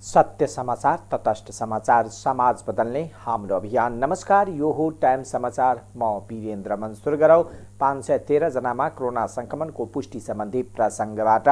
सत्य समाचार, तटस्थ समाचार, समाज बदल्ने हाम्रो अभियान। नमस्कार, यो हो टाइम समाचार। म वीरेन्द्र मन्सुर गरौ। 513 जनामा कोरोना संक्रमणको पुष्टि सम्बन्धी प्रसङ्गबाट।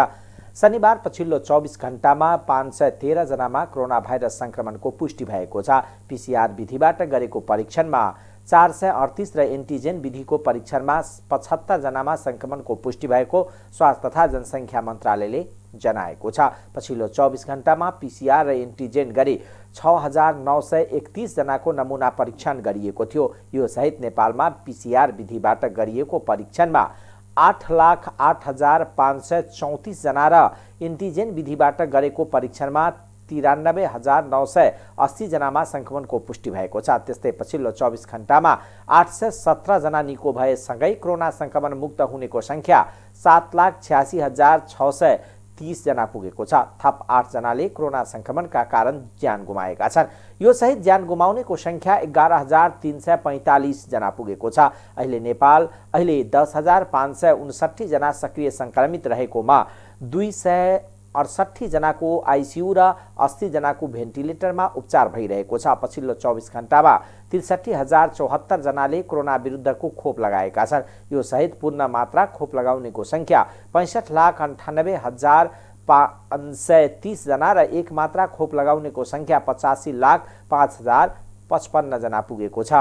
शनिबार पछिल्लो 24 घण्टामा 513 जनामा कोरोना भाइरस संक्रमणको पुष्टि भएको छ। पीसीआर विधिबाट गरेको परीक्षणमा 438 र एन्टिजेन विधिको परीक्षणमा 75 जनामा संक्रमणको पुष्टि भएको स्वास्थ्य तथा जनसङ्ख्या मन्त्रालयले जनाएको छ। पछिल्लो 24 घण्टामा पीसीआर र एन्टिजेन गरी 6931 जनाको नमुना परीक्षण गरिएको थियो। यो सहित नेपालमा पीसीआर विधिबाट गरिएको परीक्षणमा 8,08,534 जना र एन्टिजेन विधिबाट गरेको परीक्षणमा 93,980 जनामा संक्रमणको पुष्टि भएको छ। त्यस्तै पछिल्लो 24 घण्टामा 817 जना निको भएसँगै कोरोना संक्रमण मुक्त हुनेको संख्या 7,86,630 जना पुगेको छ। थप 8 जनाले कोरोना संक्रमणका कारण ज्यान गुमाएका छन्। यो सहित ज्यान गुमाउनेको संख्या 11,345 जना पुगेको छ। अहिले 10,559 जना सक्रिय संक्रमित रहेकोमा 268 जनाको आइसियु र 80 जनाको भेन्टिलेटरमा उपचार भइरहेको छ। पछिल्लो 24 घण्टामा 63,074 जनाले कोरोना विरुद्धको खोप लगाएका छन्। यो सहित पूर्ण मात्रा खोप लगाउनेको संख्या 65,98,530 जना र एक मात्रा खोप लगाउनेको संख्या 85,05,055 जना पुगेको छ।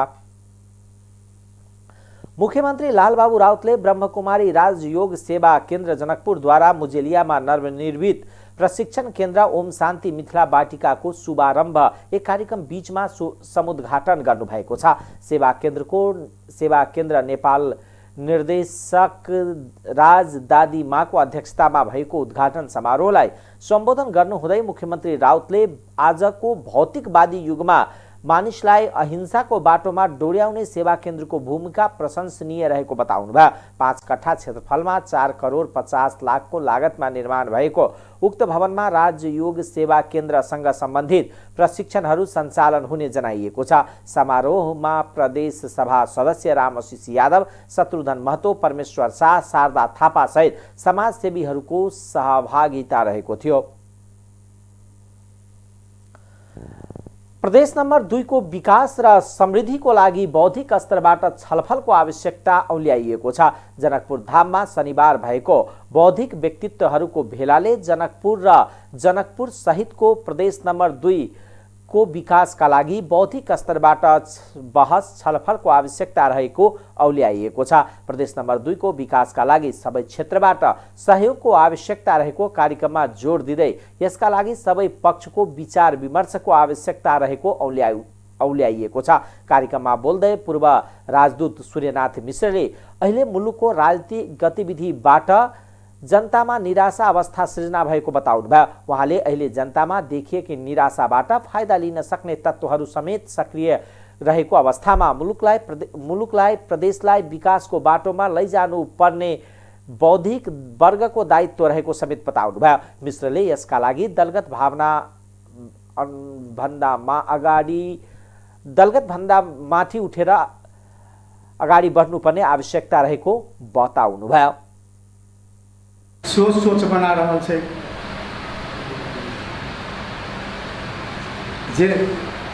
मुख्यमन्त्री लालबाबु राउतले ब्रह्मकुमारी राजयोग सेवा केन्द्र जनकपुरद्वारा मुजेलियामा नवनिर्मित प्रशिक्षण केन्द्र ओम शान्ति मिथिला बाटिकाको शुभारम्भ एक कार्यक्रम बीचमा समुद्घाटन गर्नुभएको छ। सेवा केन्द्र नेपाल निर्देशक राज दादीमाको अध्यक्षतामा भएको उद्घाटन समारोहलाई सम्बोधन गर्नुहुँदै मुख्यमन्त्री राउतले आजको भौतिकवादी युगमा मानिसलाई अहिंसाको बाटोमा डोर्याउने सेवा केन्द्रको भूमिका प्रशंसनीय रहेको बताउनुभयो। 5 कट्ठा क्षेत्रफलमा 4,50,00,000 लागतमा निर्माण भएको उक्त भवनमा राजयोग सेवा केन्द्रसँग सम्बन्धित प्रशिक्षणहरू सञ्चालन हुने जनाइएको छ। समारोहमा प्रदेश सभा सदस्य रामआशिष यादव, शत्रुघ्न महतो, परमेश्वर शाह, शारदा थापा सहित समाजसेवीहरूको सहभागिता रहेको थियो। प्रदेश नम्बर 2 को विकास र समृद्धिको लागि बौद्धिक स्तरबाट छलफलको आवश्यकता औल्याइएको छ। जनकपुर धाममा शनिबार भएको बौद्धिक व्यक्तित्वहरूको भेलाले जनकपुर र जनकपुर सहितको प्रदेश नम्बर 2 को विकासका लागि बौद्धिक स्तरबाट बहस छलफलको आवश्यकता रहेको औल्याइएको छ। प्रदेश नम्बर 2 को विकासका लागि सबै क्षेत्रबाट सहयोगको आवश्यकता रहेको कार्यक्रममा जोड दिँदै यसका लागि सबै पक्षको विचार विमर्शको आवश्यकता रहेको औल्याइएको छ। कार्यक्रममा बोल्दै पूर्व राजदूत सूर्यनाथ मिश्रले अहिले मुलुकको राजनीतिक गतिविधिबाट जनतामा निराशा अवस्था सृजना भएको बताउनुभयो। उहाँले अहिले जनतामा देखिएकी निराशाबाट फाइदा लिन सक्ने तत्त्वहरू समेत सक्रिय रहेको अवस्थामा मुलुकलाई प्रदेशलाई विकासको बाटोमा लैजानु पर्ने बौद्धिक वर्गको दायित्व रहेको समेत बताउनुभयो। मिश्रले यसका लागि दलगत भन्दा माथि उठेर अगाडि बढ्नुपर्ने आवश्यकता रहेको बताउनुभयो। सोच बना रहल छै जे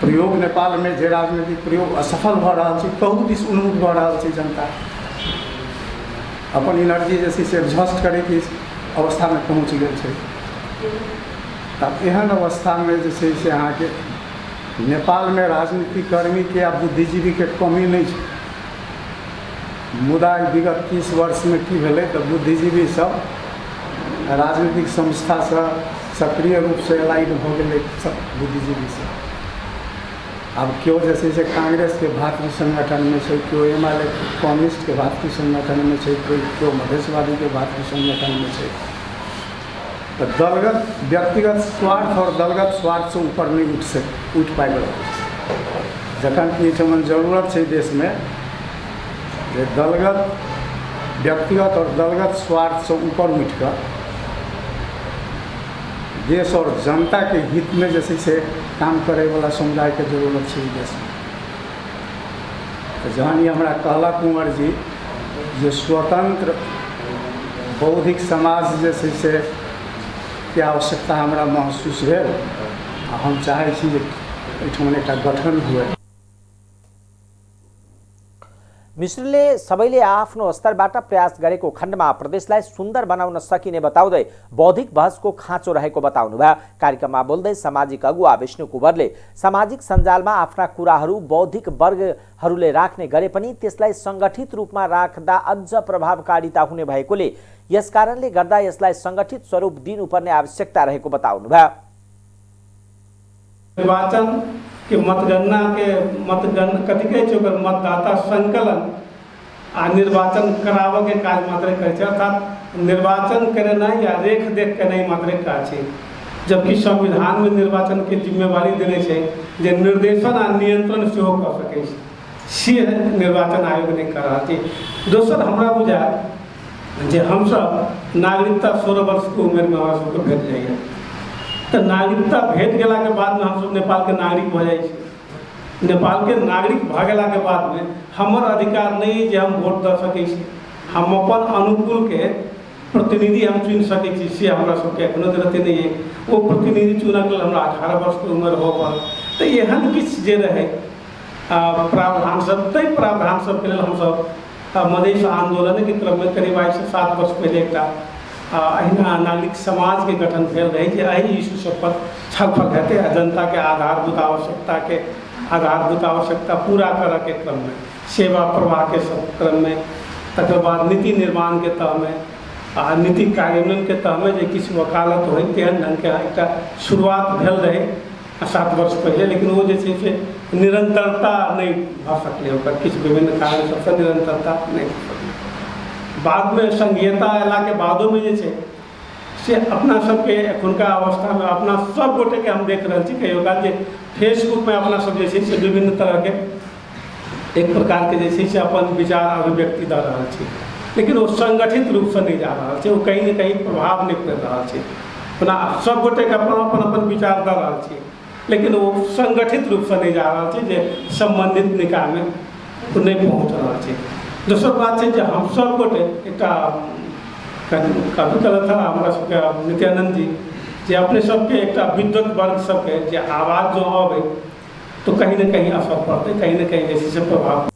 प्रयोग नेपाल में जे राजनीतिक प्रयोग असफल भ रहल छै, बहुत दिस उन्मुख भ रहल छै। जनता अपन एनर्जी जे छै से एडजस्ट करे के अवस्था में पहुँच गेल छै। तब एहन अवस्था में जे छै से अहाँ के नेपाल में राजनीतिक कर्मी के आ बुद्धिजीवी के कमी नहीं छै। मुदा विगत 30 वर्ष में की भेलै तऽ बुद्धिजीवी सब राजनीतिक संस्था से सक्रिय रूप से अलाइन हो गए। सब बुद्धिजीवी से अब क्यों जैसे से कांग्रेस के भातृ संगठन में से, क्यों एमएलए कम्युनिस्ट के भातृ संगठन में से, क्यों मधेशवादी के भातृ संगठन में से। तो दलगत व्यक्तिगत स्वार्थ और दलगत स्वार्थ से ऊपर नहीं उठ पाए। जखन कि जरूरत है देश में दलगत व्यक्तिगत और दलगत स्वार्थ से ऊपर उठकर देश और जनता के हित में जैसे से काम करे वाला समुदाय के जरूरत है देश में। तो जहाँ हमारा कहला कुंवर जी जो स्वतंत्र बौद्धिक समाज जैसे से की आवश्यकता हमारा महसूस भेल हम चाहै छी जे एहिठाम एकटा गठन हुए। मिश्रले सबैले आफ्नो स्तरबाट प्रयास गरेको खण्डमा प्रदेशलाई सुन्दर बनाउन सकिने बताउँदै बौद्धिक बहसको खाँचो रहेको बताउनुभयो। कार्यक्रममा बोल्दै सामाजिक अगुवा विष्णु कुँवरले सामाजिक सञ्जालमा आफ्ना कुराहरू बौद्धिक वर्गहरूले राख्ने गरे पनि त्यसलाई सङ्गठित रूपमा राख्दा अझ प्रभावकारिता हुने भएकोले यसकारणले गर्दा यसलाई सङ्गठित स्वरूप दिनुपर्ने आवश्यकता रहेको बताउनुभयो। निर्वाचन के मतगणना कथी कहै छै ओकर मतदाता संकलन आ निर्वाचन कराबऽ के काज मात्र करै छै, अर्थात निर्वाचन करेनाइ या रेख देख केनाइ मात्र काज छै, जबकि संविधान में निर्वाचन के जिम्मेवारी देने छै जे निर्देशन आ नियंत्रण सेहो कऽ सकै छै, से निर्वाचन आयोग नहि कर रहल छै। दोसर हमरा बुझाय जे हमसब नागरिकता 16 वर्ष के उम्र में हमरा सबके भेट जाइए, तो नागरिकता भेट गेला के बाद में हम सब नेपाल के नागरिक भऽ जाइ छी। नेपाल के नागरिक भऽ गेला के बाद में हमर अधिकार नहीं जे हम वोट दऽ सकै छी, हम अपन अनुकूल के प्रतिनिधि हम चुनि सकै छी, से हमरा सबके एखनो जरूरत नहीं है। वो प्रतिनिधि चुनऽ के लेल हमरा 18 वर्ष के उम्र हो पड़ल। तो एहन किछु जे रहे प्रावधान सब, ताहि प्रावधान सबके लेल हमसब मधेश आंदोलन के क्रम में करीब 8 से 7 वर्ष पहले एक अहिना नागरिक समाज के गठन भेल रही जे एहि इशू सब पर छलफल हेतै आ जनता के आधारभूत आवश्यकता पूरा करऽ के क्रम में, सेवा प्रवाह के सब क्रम में, तकर बाद नीति निर्माण के तह में आ नीति कार्यान्वयन के तह में जे किछु वकालत होइ तेहन ढंग के एकटा शुरुआत भेल रहे 7 वर्ष पहले, लेकिन वो जे छै से निरंतरता नहीं भऽ सकलै, ओकर किछु विभिन्न कारण सबसँ निरंतरता नहीं भऽ सकलै। बाद में संघीयता अयला के बादो में जे छै से अपना सबके एखुनका अवस्था में अपना सब गोटे के हम देख रहल छी कहियो काल जे फेसबुक में अपना सब जे छै से विभिन्न तरह के एक प्रकार के जे छै से अपन विचार अभिव्यक्ति दऽ रहल छी, लेकिन वो संगठित रूप से नहीं जा रहल छै, वो कहीं न कहीं प्रभाव नहीं पड़ि रहल छै। अपना सब गोटे के अपन विचार दऽ रहल छी, लेकिन वो संगठित रूप से नहीं जा रहल छै जे संबंधित निकाय में नहीं पहुँच रहल छै। दोसर बात है हम सब गोटे एक कभी कहलत हमरा सबके नित्यानंद जी जे अपने सबके एक विद्वत वर्ग सबके जे आवाज जो आवे तो कहीं न कहीं असर पड़ते, कहीं न कहीं जैसे प्रभाव।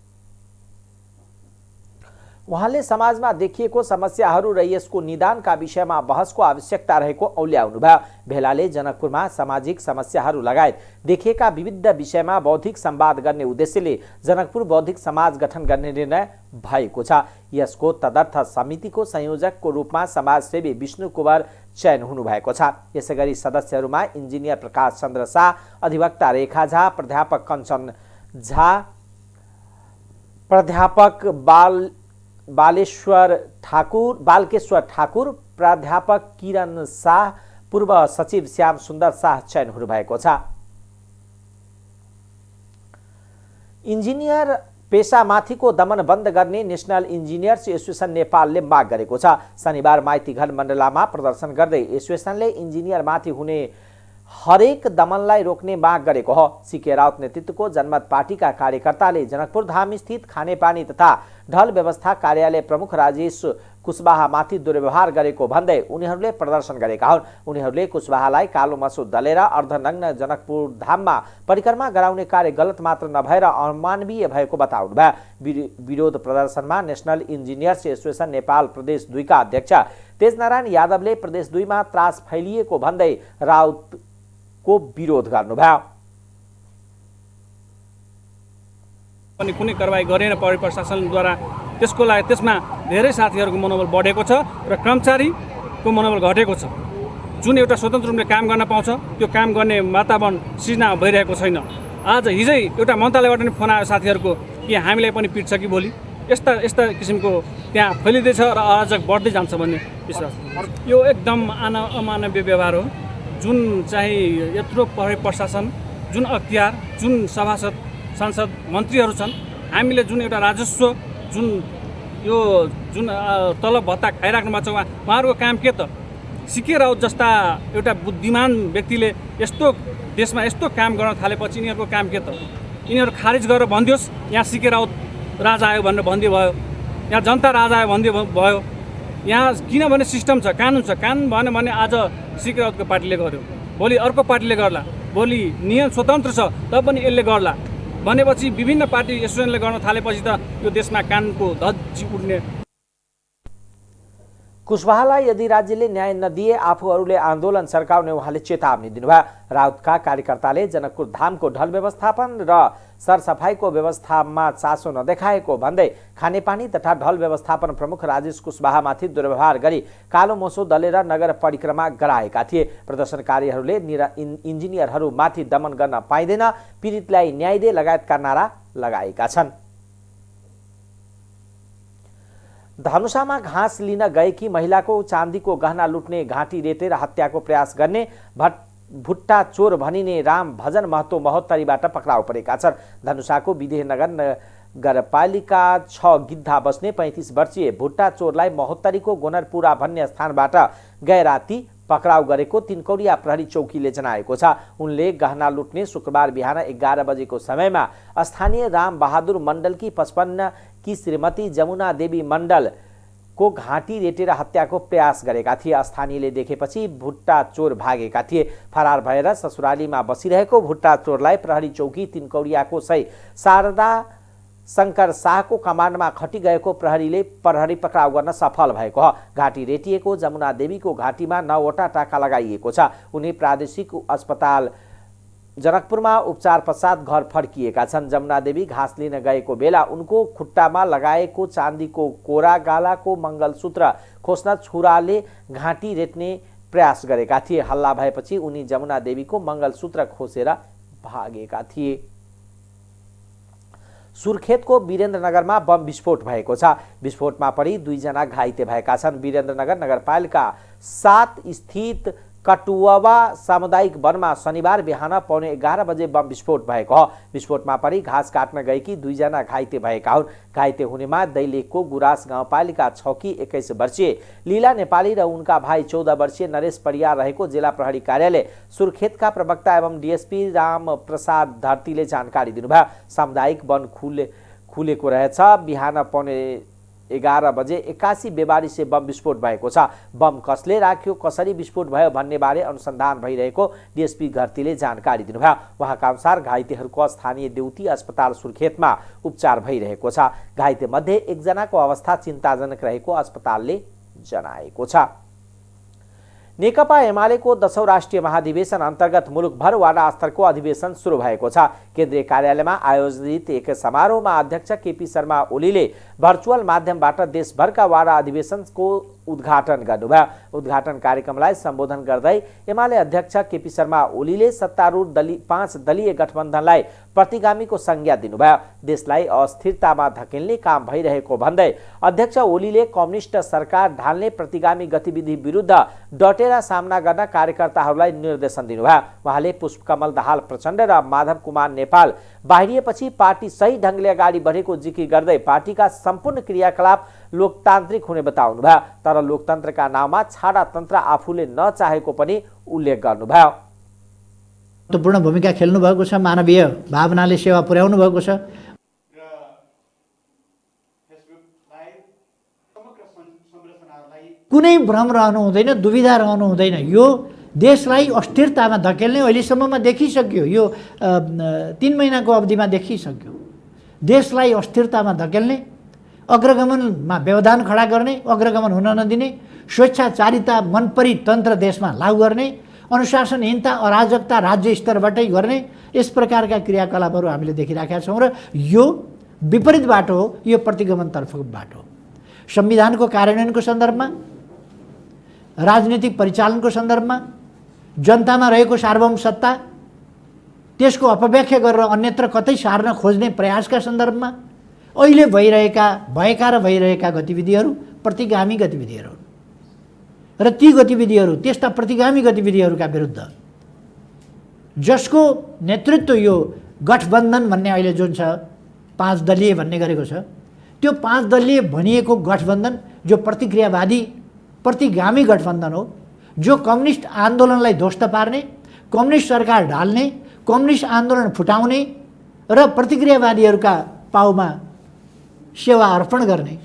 उहाँले समाजमा देखिएको समस्याहरू र यसको निदानका विषयमा बहसको आवश्यकता रहेको औल्याउनुभयो। भेलाले जनकपुरमा सामाजिक समस्याहरू लगायत देखिएका विविध विषयमा बौद्धिक संवाद गर्ने उद्देश्यले जनकपुर बौद्धिक समाज गठन गर्ने निर्णय भएको छ। यसको तदर्थ समितिको संयोजकको रूपमा समाजसेवी विष्णु कुँवर चयन हुनुभएको छ। यसैगरी सदस्यहरूमा इन्जिनियर प्रकाश चन्द्र शाह, अधिवक्ता रेखा झा, प्राध्यापक कञ्चन झा, प्राध्यापक बालकेश्वर ठाकुर, प्राध्यापक किरण शाह, पूर्व सचिव श्याम सुन्दर शाह चयन हुनुभएको छ। इन्जिनियर पेशामाथिको दमन बन्द गर्ने नेशनल इन्जिनियर्स एसोसिएसन नेपालले माग गरेको छ। शनिबार माइतीघर मण्डलामा प्रदर्शन गर्दै एसोसिएसनले इन्जिनियरमाथि हुने हरेक दमनलाई रोक्ने माग गरेको हो। सीके राउत नेतृत्वको जनमत पार्टीका कार्यकर्ताले जनकपुर धाम स्थित खानेपानी तथा ढल व्यवस्था कार्यालय प्रमुख राजेश कुशवाहामाथि दुर्व्यवहार गरेको भन्दै उनीहरूले प्रदर्शन गरेका हुन्। उनीहरूले कुशवाहालाई कालो मसो दलेर अर्धनग्न जनकपुर धाममा परिक्रमा गराउने कार्य गलत मात्र नभएर अमानवीय भएको बताउनुभयो। विरोध प्रदर्शनमा नेशनल इन्जिनियर्स एसोसिएसन नेपाल प्रदेश 2 का अध्यक्ष तेजनारायण यादवले प्रदेश 2 मा त्रास फैलिएको भन्दै राउतको विरोध गर्नुभयो। पनि कुनै कारबाही गरेन पौडी प्रशासनद्वारा, त्यसको लागि त्यसमा धेरै साथीहरूको मनोबल बढेको छ र कर्मचारीको मनोबल घटेको छ। जुन एउटा स्वतन्त्र रूपले काम गर्न पाउँछ त्यो काम गर्ने वातावरण सृजना भइरहेको छैन। आज हिजै एउटा मन्त्रालयबाट पनि फोन आयो साथीहरूको कि हामीलाई पनि पिट्छ कि भोलि, यस्ता किसिमको त्यहाँ फैलिँदैछ र अराजक बढ्दै जान्छ भन्ने विश्वास। यो एकदम अमानवीय व्यवहार हो। जुन चाहिँ यत्रो प्रशासन, जुन अख्तियार, जुन सभासद सांसद मन्त्रीहरू छन्, हामीले जुन एउटा राजस्व जुन तलब भत्ता खाइराख्नु भएको छ उहाँहरूको काम के त? सीके राउत जस्ता एउटा बुद्धिमान व्यक्तिले यस्तो देशमा यस्तो काम गर्न थालेपछि यिनीहरूको काम के त? यिनीहरू खारिज गरेर भनिदियोस् यहाँ सीके राउत राजा आयो भनेर भनिदियो भयो, यहाँ जनता राजा आयो भनिदियो भयो। यहाँ किनभने सिस्टम छ, कानुन छ। कानुन भएन भने आज सीके राउतको पार्टीले गर्यो, भोलि अर्को पार्टीले गर्ला। भोलि नियम स्वतन्त्र छ तब पनि यसले गर्ला भनेपछि विभिन्न पार्टी स्टुडेन्टले गर्न थालेपछि त यो देशमा कानुनको धज्जी उड्ने। कुशवाहालाई यदि राज्यले न्याय नदिए आफूहरूले आन्दोलन सर्काउने उहाँले चेतावनी दिनुभयो। राउतका कार्यकर्ताले जनकपुर धामको ढल व्यवस्थापन र सरसफाइको व्यवस्थामा चासो नदेखाएको भन्दै खानेपानी तथा ढल व्यवस्थापन प्रमुख राजेश कुशवाहामाथि दुर्व्यवहार गरी कालो मोसो दलेर नगर परिक्रमा गराएका थिए। प्रदर्शनकारीहरूले इन्जिनियरहरूमाथि दमन गर्न पाइँदैन, पीडितलाई न्याय दे लगायतका नारा लगाएका छन्। धनुषामा घाँस लिन गएकी महिलाको चाँदीको गहना लुट्ने घाँटी रेतेर हत्याको प्रयास गर्ने भुट्टा चोर भनिने राम भजन महतो महोत्तरीबाट पक्राउ परेका छन्। धनुषाको विदेहनगर नगरपालिका 6 गिद्धा बस्ने 35 वर्षीय भुट्टा चोरलाई महोत्तरीको गोनरपुरा भन्ने स्थानबाट गैराती पक्राउ गरेको तिनकौडिया प्रहरी चौकीले जनाएको छ। उनले गहना लुट्ने शुक्रबार बिहान 11 बजेको समयमा स्थानीय राम बहादुर मण्डलकी 55 की श्रीमती जमुना देवी मण्डल को घाँटी रेटेर हत्याको प्रयास गरेका थिए। स्थानीयले देखेपछि भुट्टा चोर भागेका थिए। फरार भएर ससुरालीमा बसिरहेको भुट्टा चोरलाई प्रहरी चौकी तिनकौडियाको सही शारदा शंकर शाहको कमान्डमा खटी गएको प्रहरी पक्राउ गर्न सफल भएको हो। घाँटी रेटिएको जमुना देवीको घाँटीमा 9वटा टाका लगाइएको छ। उनी प्रादेशिक अस्पताल जनकपुरमा उपचार पश्चात घर फर्किएका छन्। जमुना देवी घाँस लिन गएको बेला उनको खुट्टामा लगाएको चाँदीको कोरा गालाको मङ्गलसूत्र खोस्न छुराले घाँटी रेट्ने प्रयास गरेका थिए। हल्ला भएपछि उनी जमुना देवीको मङ्गलसूत्र खोसेर भागेका थिए। सुर्खेतको वीरेन्द्रनगरमा बम विस्फोट भएको छ। विस्फोटमा परि 2 जना घाइते भएका छन्। वीरेन्द्रनगर नगरपालिका 7 स्थित कटुवा सामुदायिक वनमा शनिबार बिहान पौने 11 बजे बम विस्फोट भएको हो। विस्फोटमा परि घाँस काट्न गएकी 2 जना घाइते भएका हुन्। घाइते हुनेमा दैलेखको गुराँस गाउँपालिका 6 की 21 वर्षीय लीला नेपाली र उनका भाइ 14 वर्षीय नरेश परियार रहेको जिल्ला प्रहरी कार्यालय सुर्खेतका प्रवक्ता एवं डीएसपी राम प्रसाद धरतीले जानकारी दिनुभयो। सामुदायिक वन खुलेको रहेछ। बिहान पौने 11 बजे 81 बेबारीसे बम विस्फोट भएको छ। बम कसले राख्यो, कसरी विस्फोट भयो भन्ने बारे अनुसन्धान भइरहेको डीएसपी घरतीले जानकारी दिनुभयो। उहाँका अनुसार घाइतेहरूको स्थानीय देउती अस्पताल सुर्खेतमा उपचार भइरहेको छ। घाइते मध्ये 1 जनाको अवस्था चिन्ताजनक रहेको अस्पतालले जनाएको छ। नेकपा एमालेको 10औं राष्ट्रिय महाधिवेशन अन्तर्गत मुलुकभर वडा स्तरको अधिवेशन सुरु भएको छ। केन्द्रीय कार्यालयमा आयोजित एक समारोहमा अध्यक्ष केपी शर्मा ओलीले भर्चुअल माध्यमबाट देशभरका वडा अधिवेशनको उद्घाटन गर्नुभयो। उद्घाटन कार्यक्रमलाई सम्बोधन गर्दै एमाले अध्यक्ष केपी शर्मा ओलीले सत्तारूढ 5 दलीय गठबन्धनलाई प्रतिगामीको संज्ञा दिनुभयो। देशलाई अस्थिरतामा धकेल्ने काम भइरहेको भन्दै अध्यक्ष ओलीले कम्युनिस्ट सरकार ढाल्ने प्रतिगामी गतिविधि विरुद्ध डटेर सामना गर्न कार्यकर्ताहरूलाई निर्देशन दिनुभयो। उहाँले पुष्पकमल दाहाल प्रचण्ड र माधव कुमार नेपाल बाहिरिएपछि पार्टी सही ढङ्गले अगाडि बढेको जिकिर गर्दै पार्टीका सम्पूर्ण क्रियाकलाप लोकतान्त्रिक हुने बताउनुभयो। तर लोकतन्त्रका नाममा छाडातन्त्र आफूले नचाहेको पनि उल्लेख गर्नुभयो। महत्त्वपूर्ण भूमिका खेल्नु भएको छ, मानवीय भावनाले सेवा पुर्याउनु भएको छ। कुनै भ्रम रहनु हुँदैन, दुविधा रहनु हुँदैन। यो देशलाई अस्थिरतामा धकेल्ने अहिलेसम्ममा देखिसक्यो। यो 3 महिनाको अवधिमा देखिसक्यो। देशलाई अस्थिरतामा धकेल्ने, अग्रगमनमा व्यवधान खडा गर्ने, अग्रगमन हुन नदिने, स्वेच्छाचारिता मनपरी तन्त्र देशमा लागू गर्ने, अनुशासनहीनता अराजकता राज्य स्तरबाटै गर्ने, यस प्रकारका क्रियाकलापहरू हामीले देखिराखेका छौँ र यो विपरीत बाटो हो। यो प्रतिगमनतर्फको बाटो हो। संविधानको कार्यान्वयनको सन्दर्भमा, राजनीतिक परिचालनको सन्दर्भमा, जनतामा रहेको सार्वभौम सत्ता त्यसको अपव्याख्या गरेर अन्यत्र कतै सार्न खोज्ने प्रयासका सन्दर्भमा अहिले भएका र भइरहेका गतिविधिहरू प्रतिगामी गतिविधिहरू र ती गतिविधिहरू, त्यस्ता प्रतिगामी गतिविधिहरूका विरुद्ध जसको नेतृत्व यो गठबन्धन भन्ने अहिले जुन छ 5 दलीय भन्ने गरेको छ, त्यो 5 दलीय भनिएको गठबन्धन जो प्रतिक्रियावादी प्रतिगामी गठबन्धन हो, जो कम्युनिस्ट आन्दोलनलाई ध्वस्त पार्ने, कम्युनिस्ट सरकार ढाल्ने, कम्युनिस्ट आन्दोलन फुटाउने र प्रतिक्रियावादीहरूका पाउमा सेवा अर्पण गर्ने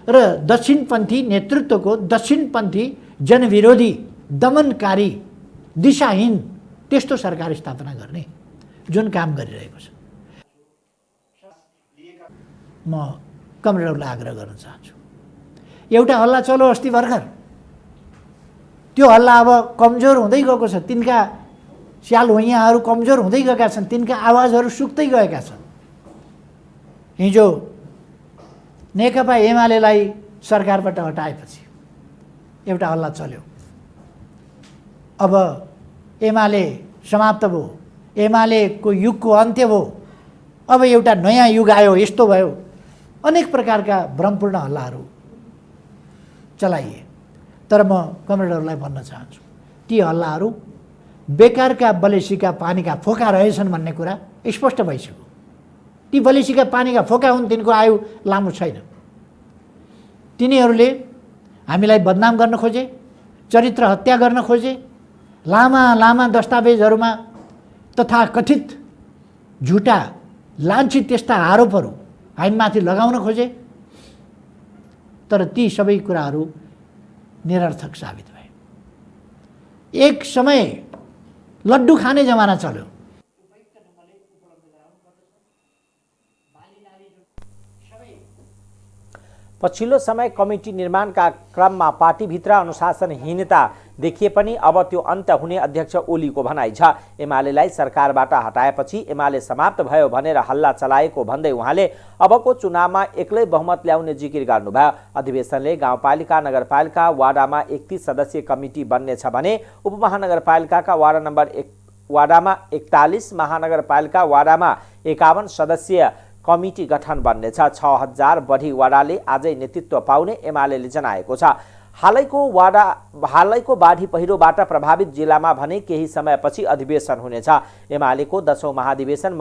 र दक्षिणपन्थी नेतृत्वको दक्षिणपन्थी जनविरोधी दमनकारी दिशाहीन त्यस्तो सरकार स्थापना गर्ने जुन काम गरिरहेको छ। म कमरेडहरूलाई आग्रह गर्न चाहन्छु, एउटा हल्ला चलो अस्ति भर्खर, त्यो हल्ला अब कमजोर हुँदै गएको छ। तिनका स्याल भुइँयाहरू कमजोर हुँदै गएका छन्, तिनका आवाजहरू सुक्दै गएका छन्। हिजो नेकपा एमालेलाई सरकारबाट हटाएपछि एउटा हल्ला चल्यो। अब एमाले समाप्त भयो, एमालेको युगको अन्त्य भयो, अब एउटा नयाँ युग आयो, यस्तो भयो। अनेक प्रकारका भ्रमपूर्ण हल्लाहरू चलाइए। तर म कमरेडहरूलाई भन्न चाहन्छु, ती हल्लाहरू बेकारका बलेसीका पानीका फोका रहेछन् भन्ने कुरा स्पष्ट भइसक्यो। ती बलेसीका पानीका फोका हुन्, तिनको आयु लामो छैन। तिनीहरूले हामीलाई बदनाम गर्न खोजे, चरित्र हत्या गर्न खोजे, लामा लामा दस्तावेजहरूमा तथाकथित झुटा लान्छित त्यस्ता आरोपहरू हामीमाथि लगाउन खोजे। तर ती सबै कुराहरू निरर्थक साबित भए। एक समय लड्डु खाने जमाना चल्यो। पछिल्लो समय कमिटी निर्माणका क्रममा पार्टीभित्र अनुशासनहीनता देखिए पनि अब त्यो अन्त्य हुने अध्यक्ष ओलीको भनाइ छ। एमालेलाई सरकारबाट हटाएपछि एमाले समाप्त भयो भनेर हल्ला चलाएको भन्दै उहाँले अबको चुनावमा एक्लै बहुमत ल्याउने जिकिर गर्नुभयो। अधिवेशनले गाउँपालिका नगरपालिका वाडामा 31 सदस्यीय कमिटी बन्नेछ भने उपमहानगरपालिकाका वाडा नम्बर 1 वाडामा 41, महानगरपालिका वाडामा 51 सदस्यीय कमिटी गठन बन्नेछ। 6000 बढी वाडाले आजै नेतृत्व पाउने एमालेले जनाएको छ। हालैको बाढी पहिरोबाट प्रभावित जिल्लामा भने केही समयपछि अधिवेशन हुनेछ। एमालेको 10औं महाधिवेशन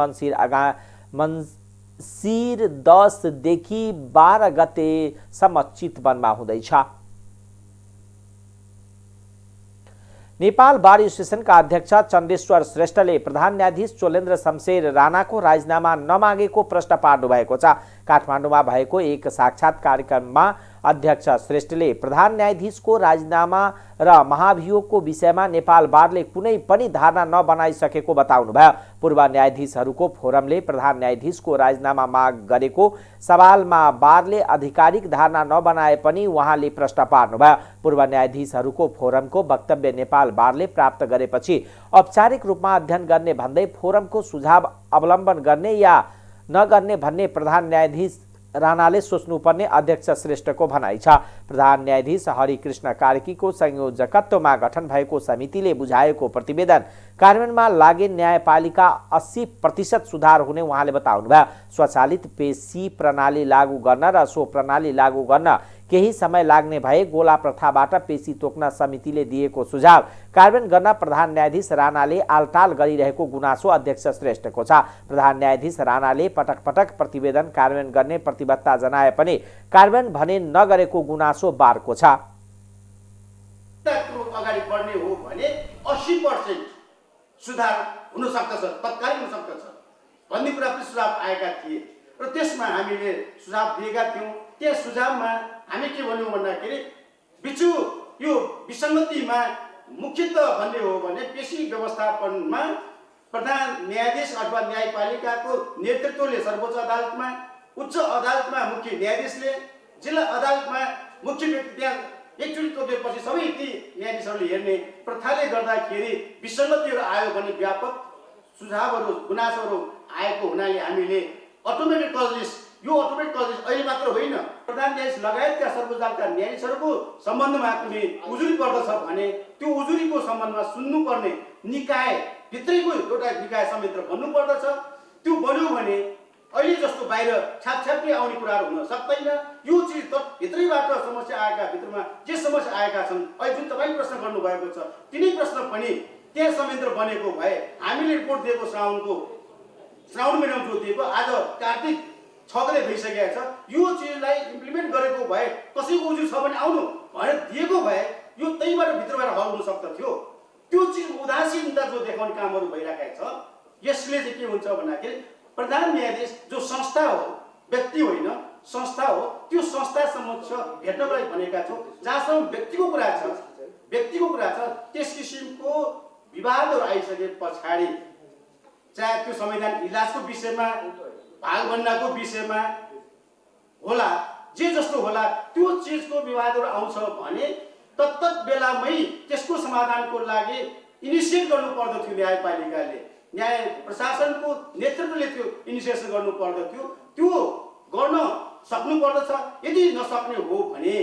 मन्सिर 10 देखि 12 गतेसम्म चितवनमा हुँदैछ। नेपाल बार एसोसिएसनका अध्यक्ष चन्द्रेश्वर श्रेष्ठले प्रधान न्यायाधीश चोलेन्द्र शमशेर राणाको राजीनामा नमागेको प्रश्न पार्नु भएको छ। काठमाडौँमा भएको एक साक्षात कार्यक्रममा अध्यक्ष श्रेष्ठले प्रधान न्यायाधीशको राजीनामा र महाभियोगको विषयमा नेपाल बारले कुनै पनि धारणा नबनाइसकेको बताउनुभयो। पूर्व न्यायाधीशहरूको फोरमले प्रधान न्यायाधीशको राजीनामा माग गरेको सवालमा बारले आधिकारिक धारणा नबनाए पनि उहाँले प्रश्न पार्नुभयो। पूर्व न्यायाधीशहरूको फोरमको वक्तव्य नेपाल बारले प्राप्त गरेपछि औपचारिक रूपमा अध्ययन गर्ने भन्दै फोरमको सुझाव अवलम्बन गर्ने या नगर्ने भन्ने प्रधान न्यायाधीश राणाले सोच्नुपर्ने अध्यक्ष श्रेष्ठको भनाइ छ। प्रधान न्यायाधीश हरिकृष्ण कार्कीको संयोजकत्वमा गठन भएको समितिले बुझाएको प्रतिवेदन कार्यान्वयनमा लागे न्यायपालिका 80% सुधार हुने उहाँले बताउनुभयो। स्वचालित पेशी प्रणाली लागू गर्न र सो प्रणाली लागू गर्न केही समय लाग्ने भए गोला प्रथाबाट पेशी तोक्न समितिले दिएको सुझाव कार्यान्वयन गर्न प्रधान न्यायाधीश राणाले आलटाल गरिरहेको गुनासो अध्यक्ष श्रेष्ठको छ। प्रधान न्यायाधीश राणाले पटक पटक प्रतिवेदन कार्यान्वयन गर्ने प्रतिबद्धता जनाए पनि कार्यान्वयन भने नगरेको गुनासो बारको छ। अगाडि बढ्ने हो भने 80% सुधार हुन सक्दछ, तत्कालीन हुन सक्दछ भन्ने कुरा पनि सुझाव आएका थिए र त्यसमा हामीले सुझाव दिएका थियौँ। त्यस सुझावमा हामी के भन्यौँ भन्दाखेरि बिचु यो विसङ्गतिमा मुख्यतः भन्ने हो भने पेशी व्यवस्थापनमा प्रधान न्यायाधीश अथवा न्यायपालिकाको नेतृत्वले सर्वोच्च अदालतमा, उच्च अदालतमा मुख्य न्यायाधीशले, जिल्ला अदालतमा मुख्य व्यक्ति त्यहाँ एकचोटि तोकेपछि सबै ती न्यायाधीशहरूले हेर्ने प्रथाले गर्दाखेरि विसङ्गतिहरू आयो भने व्यापक सुझावहरू गुनासोहरू आएको हुनाले हामीले अटोमेटिक कलेज यो अटोमेटिक कलेज अहिले मात्र होइन, प्रधान न्यायाधीश लगायतका सर्वोच्च अदालतका न्यायाधीशहरूको सम्बन्धमा कुनै उजुरी पर्दछ भने त्यो उजुरीको सम्बन्धमा सुन्नुपर्ने निकाय भित्रैको एउटा निकाय संयन्त्र बन्नु पर्दछ। त्यो बन्यो भने अहिले जस्तो बाहिर छापछापी आउने कुराहरू हुन सक्दैन। यो चिज त भित्रैबाट समस्या आएका भित्रमा जे समस्या आएका छन् अहिले जुन तपाईँ प्रश्न गर्नुभएको छ तिनै प्रश्न पनि त्यहाँ संयन्त्र बनेको भए हामीले रिपोर्ट दिएको श्रावण महिनामा जो दिएको आज कार्तिक 6 गते भइसकेको छ। यो चिजलाई इम्प्लिमेन्ट गरेको भए कसैको उजुरी छ भने आउनु भनेर दिएको भए यो त्यहीबाट भित्रबाट हल हुन सक्दथ्यो। त्यो चिज उदासीनता जो देखाउने कामहरू भइरहेको छ यसले चाहिँ के हुन्छ भन्दाखेरि प्रधान न्यायाधीश जो संस्था हो, व्यक्ति होइन संस्था हो, त्यो संस्था समक्ष भेट्नको लागि भनेका छौँ। जहाँसम्म व्यक्तिको कुरा छ त्यस किसिमको विवादहरू आइसके पछाडि चाहे त्यो संविधान इलाजको विषयमा भागभण्डाको विषयमा होला, जे जस्तो होला, त्यो चिजको विवादहरू आउँछ भने तत्त बेलामै त्यसको समाधानको लागि इनिसिएट गर्नु पर्दथ्यो न्यायपालिकाले, न्याय प्रशासनको नेतृत्वले त्यो इनिसिएसन गर्नु पर्दथ्यो। त्यो गर्न सक्नु पर्दछ। यदि नसक्ने हो भने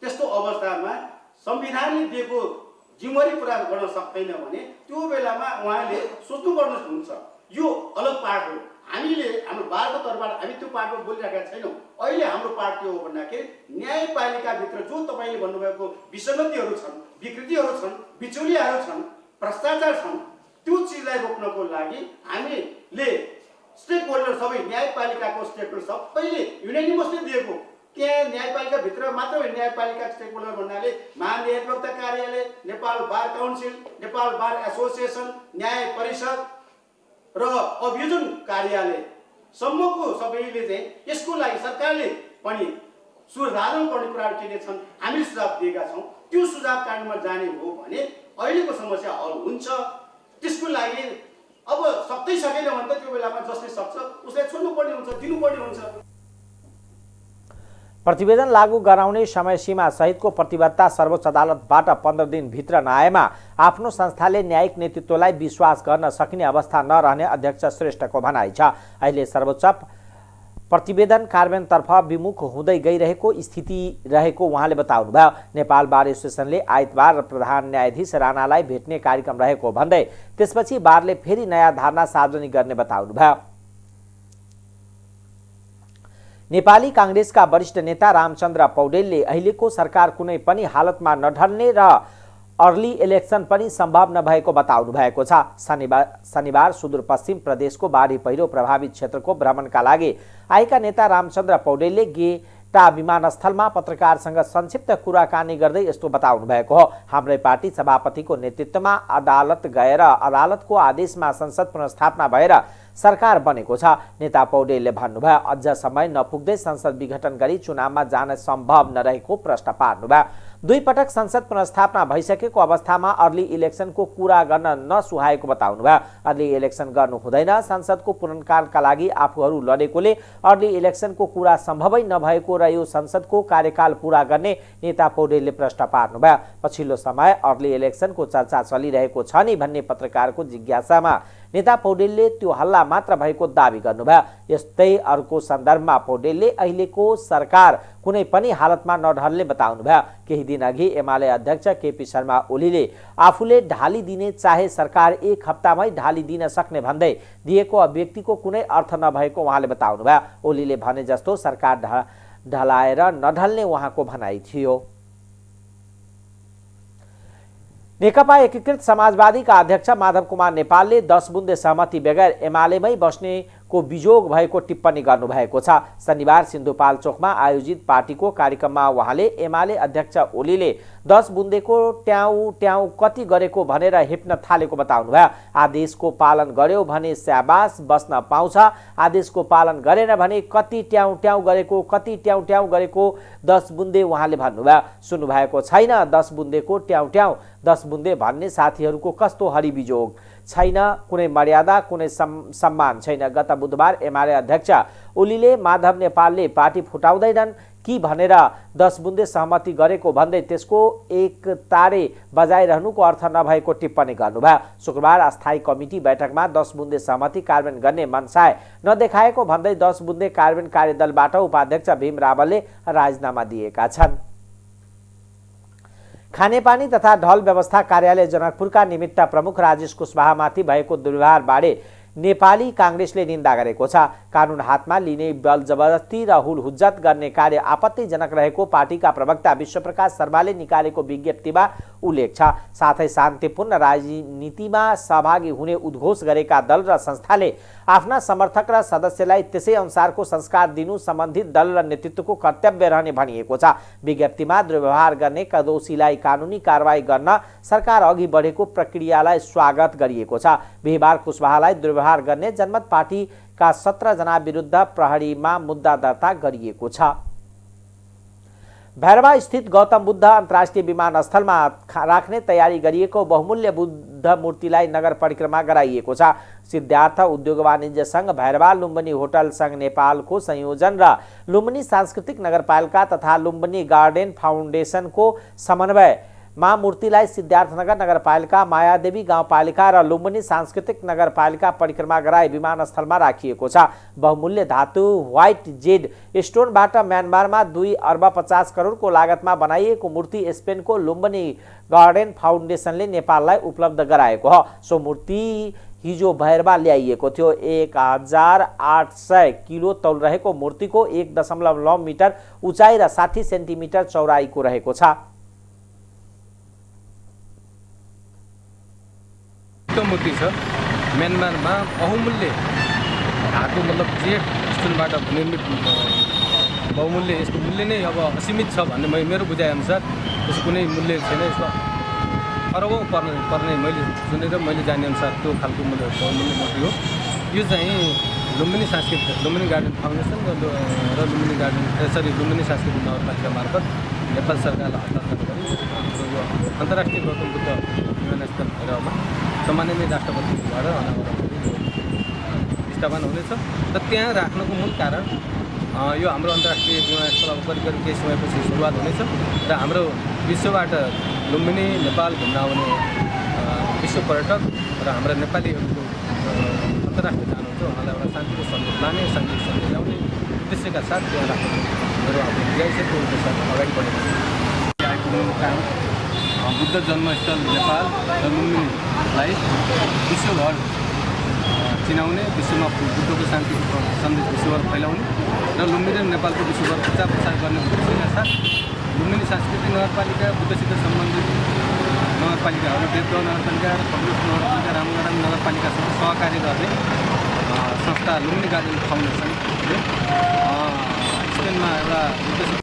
त्यस्तो अवस्थामा संविधानले दिएको जिम्मेवारी पुरा गर्न सक्दैन भने त्यो बेलामा उहाँले सोच्नुपर्ने हुन्छ। यो अलग पार्ट हो। हामीले हाम्रो बारको तर्फबाट हामी त्यो पार्टमा बोलिरहेका छैनौँ। अहिले हाम्रो पार्ट के हो भन्दाखेरि न्यायपालिकाभित्र जो तपाईँले भन्नुभएको विसङ्गतिहरू छन्, विकृतिहरू छन्, बिचौलियाहरू छन्, भ्रष्टाचार छन्, त्यो चिजलाई रोक्नको लागि हामीले स्टेक होल्डर सबै न्यायपालिकाको स्टेक होल्डर सबैले युनानिमसली दिएको, त्यहाँ न्यायपालिकाभित्र मात्र होइन, न्यायपालिका स्टेक होल्डर भन्नाले महाधिवक्ता कार्यालय, नेपाल बार काउन्सिल, नेपाल बार एसोसिएसन, न्याय परिषद र अभियोजन कार्यालय सम्मको सबैले चाहिँ यसको लागि सरकारले पनि सुधार्नु पर्ने कुराहरू के के छन् हामीले सुझाव दिएका छौँ। त्यो सुझाव कारणमा जाने हो भने अहिलेको समस्या हल हुन्छ। त्यसको लागि अब सक्दै सकेन भने त त्यो बेलामा जसले सक्छ उसलाई छोड्नुपर्ने हुन्छ, दिनुपर्ने हुन्छ। प्रतिवेदन लागू गराउने समय सीमा सहितको प्रतिबद्धता सर्वोच्च अदालतबाट 15 दिनभित्र नआएमा आफ्नो संस्थाले न्यायिक नेतृत्वलाई विश्वास गर्न सकिने अवस्था नरहने अध्यक्ष श्रेष्ठको भनाइ छ। अहिले सर्वोच्च प्रतिवेदन कार्यान्वयनतर्फ विमुख हुँदै गइरहेको स्थिति रहेको उहाँले बताउनुभयो। नेपाल बार एसोसिएसनले आइतबार प्रधान न्यायाधीश राणालाई भेट्ने कार्यक्रम रहेको भन्दै त्यसपछि बारले फेरि नयाँ धारणा सार्वजनिक गर्ने बताउनुभयो। नेपाली कांग्रेसका वरिष्ठ नेता रामचन्द्र पौडेलले अहिलेको सरकार कुनै पनि हालतमा नढल्ने र अर्ली इलेक्सन पनि सम्भव नभएको बताउनु भएको छ। शनिबार सुदूरपश्चिम प्रदेशको बाढी पहिरो प्रभावित क्षेत्रको भ्रमणका लागि आएका नेता रामचन्द्र पौडेलले गेटा विमानस्थलमा पत्रकारसँग संक्षिप्त कुराकानी गर्दै यस्तो बताउनु भएको हो। हाम्रै पार्टी सभापतिको नेतृत्वमा अदालत गएर अदालतको आदेशमा संसद पुनर्स्थापना भएर सरकार बनेको छ। नेता पौडेलले भन्नुभयो, अझ समय नपुग्दै संसद विघटन गरी चुनावमा जान सम्भव नरहेको प्रश्न पार्नुभयो। 2 पटक संसद पुनर्स्थापना भइसकेको अवस्थामा अर्ली इलेक्सनको कुरा गर्न नसुहाएको बताउनुभयो। अर्ली इलेक्सन गर्नु हुँदैन, संसदको पुनर्कालका लागि आफूहरू लडेकोले अर्ली इलेक्सनको कुरा सम्भवै नभएको र यो संसदको कार्यकाल पूरा गर्ने नेता पौडेलले प्रश्न पार्नुभयो। पछिल्लो समय अर्ली इलेक्सनको चर्चा चलिरहेको छ नि भन्ने पत्रकारको जिज्ञासामा नेता पौडेलले त्यो हल्ला मात्र भएको दावी गर्नुभयो। यस्तै अर्को सन्दर्भमा पौडेलले अहिलेको सरकार कुनै पनि हालतमा नढल्ने बताउनुभयो। केही दिन अघि एमाले अध्यक्ष केपी शर्मा ओलीले आफूले ढाली दिने चाहे सरकार 1 हप्तामै ढाली दिन सक्ने भन्दै दिएको अभिव्यक्तिको कुनै अर्थ नभएको उहाँले बताउनुभयो। ओलीले भने जस्तो सरकार ढलाएर नढल्ने उहाँको भनाइ थियो। नेकपा एकीकृत समाजवादीका अध्यक्ष माधव कुमार नेपालले 10 बुन्दे सहमति बगैर एमालेमै बस्नेको बिजोग भएको टिप्पणी गर्नुभएको छ। शनिबार सिन्धुपाल्चोकमा आयोजित पार्टीको कार्यक्रममा उहाँले एमाले अध्यक्ष ओलीले 10 बुन्देको ट्याउ कति गरेको भनेर हेप्न थालेको बताउनुभयो। आदेशको पालन गर्यो भने स्याबास बस्न पाउँछ, आदेशको पालन गरेन भने कति ट्याउ गरेको कति ट्याउ गरेको 10 बुन्दे उहाँले भन्नुभयो। सुन्नुभएको छैन 10 बुन्देको ट्याउ 10 बुन्दे भन्ने साथीहरूको कस्तो हरिबिजोग छैन, कुनै मर्यादा कुनै सम्मान छैन। गत बुधबार एमाले अध्यक्ष ओलीले माधव नेपालले पार्टी फुटाउँदैनन् कि भनेर 10 बुन्दे सहमति गरेको भन्दै त्यसको एक तारे बजाइरहनुको अर्थ नभएको टिप्पणी गर्नुभयो। शुक्रबार अस्थायी कमिटी बैठकमा 10 बुन्दे सहमति कार्यान्वयन गर्ने मनसाय नदेखाएको भन्दै 10 बुन्दे कार्यान्वयन कार्यदलबाट उपाध्यक्ष भीम रावलले राजीनामा दिएका छन्। खानेपानी तथा ढल व्यवस्था कार्यालय जनकपुरका निमित्त प्रमुख राजेश कुशवाहामाथि भएको दुर्व्यवहार बारे नेपाली कांग्रेसले निन्दा गरेको छ। कानुन हातमा लिने बल जबरजस्ती र हुलहुज्जत गर्ने कार्य आपत्तिजनक रहेको पार्टीका प्रवक्ता विश्वप्रकाश शर्माले निकालेको विज्ञप्तिमा उल्लेख छ। साथै शान्तिपूर्ण राजनीतिमा सहभागी हुने उद्घोष गरेका दल र संस्थाले आफ्ना समर्थक र सदस्यलाई त्यसै अनुसारको संस्कार दिनु सम्बन्धित दल र नेतृत्वको कर्तव्य रहने भनिएको छ। विज्ञप्तिमा दुर्व्यवहार गर्ने दोषीलाई कानुनी कारवाही गर्न सरकार अघि बढेको प्रक्रियालाई स्वागत गरिएको छ। बिहिबार कुशवाहालाई दुर्व्यवहार गर्ने जनमत पार्टीका 17 जना विरुद्ध प्रहरीमा मुद्दा दर्ता गरिएको छ। भैरवा स्थित गौतम बुद्ध अन्तर्राष्ट्रिय विमानस्थलमा राख्ने तयारी गरिएको बहुमूल्य बुद्ध मूर्तिलाई नगर परिक्रमा गराइएको छ। सिद्धार्थ उद्योग वाणिज्य संघ, भैरवा लुम्बिनी होटल संघ नेपालको संयोजन र लुम्बिनी सांस्कृतिक नगरपालिका तथा लुम्बिनी गार्डन फाउन्डेसनको समन्वयमा मूर्तिलाई सिद्धार्थनगर नगरपालिका, मायादेवी गाउँपालिका र लुम्बिनी सांस्कृतिक नगरपालिका परिक्रमा गराई विमानस्थलमा राखिएको छ। बहुमूल्य धातु व्हाइट जेड स्टोनबाट म्यानमारमा 2 अर्ब 50 करोडको लागतमा बनाइएको मूर्ति स्पेनको लुम्बिनी गार्डन फाउन्डेसनले नेपाललाई उपलब्ध गराएको हो। सो मूर्ति हिजो भैरवा ल्याइएको थियो। 1800 किलो तौल रहेको मूर्तिको 1.9 मिटर उचाइ र 60 सेन्टिमिटर चौडाइको रहेको छ। मूर्ति छ म्यानमारमा बहुमूल्य धातु मतलब जेड स्टोनबाट निर्मित बहुमूल्य, यसको मूल्य नै अब असीमित छ भन्ने मेरो बुझाइअनुसार यसको कुनै मूल्य छैन। यसको अरबौँ पर्ने मैले सुनेर मैले जानेअनुसार त्यो खालको मूल्य बहुमूल्य मूर्ति हो। यो चाहिँ लुम्बिनी गार्डन फाउन्डेसन र लुम्बिनी सांस्कृतिक नगरपालिका मार्फत नेपाल सरकारलाई हस्तान्तरण गरी यो अन्तर्राष्ट्रिय गौतम बुद्ध विमानस्थल भैरवमा सम्माननीय राष्ट्रपतिबाट अनावरण स्थापना हुनेछ। र त्यहाँ राख्नुको मूल कारण यो हाम्रो अन्तर्राष्ट्रिय विमानस्थल अब करिब केही समयपछि सुरुवात हुनेछ र हाम्रो विश्वबाट लुम्बिनी नेपाल घुम्न आउने विश्व पर्यटक र हाम्रा नेपालीहरूको अन्तर्राष्ट्रिय जानुहुन्छ उहाँलाई एउटा शान्तिको सन्देश लाने, शान्तिको सन्देश ल्याउने उद्देश्यका साथ त्यहाँ राख्नु मेरो हाम्रो ल्याइसकेको उद्देश्य अगाडि बढेको छ। आइपुग्नुको कारण बुद्ध जन्मस्थल नेपाल र लुम्बिनीलाई विश्वभर चिनाउने, विश्वमा बुद्धको शान्तिको सन्देश विश्वभर फैलाउने र लुम्बिनी र नेपालको विश्वभर प्रचार प्रसार गर्ने उद्देश्यका साथ लुम्बिनी सांस्कृतिक नगरपालिका, बुद्धसित सम्बन्धित नगरपालिकाहरू, देवगाउँ नगरपालिका र कपिलवस्तु नगरपालिका, रामगढाम नगरपालिकासँग सहकार्य गर्ने संस्था लुम्बिनी गार्डन फाउन्डेसनले स्पेनमा एउटा उद्देश्य।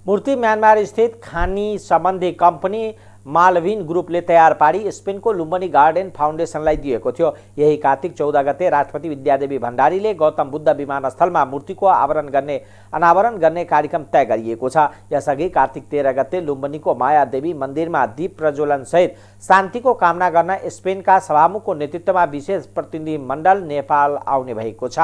मूर्ति म्यानमार स्थित खानी सम्बन्धी कम्पनी मालभिन ग्रुपले तयार पारी स्पेनको लुम्बिनी गार्डन फाउन्डेसनलाई दिएको थियो। यही कार्तिक 14 गते राष्ट्रपति विद्यादेवी भण्डारीले गौतम बुद्ध विमानस्थलमा मूर्तिको अनावरण गर्ने कार्यक्रम तय गरिएको छ। यसअघि कार्तिक 13 गते लुम्बिनीको मायादेवी मन्दिरमा दीप प्रज्वलन सहित शान्तिको कामना गर्न स्पेनका सभामुखको नेतृत्वमा विशेष प्रतिनिधि मण्डल नेपाल आउने भएको छ।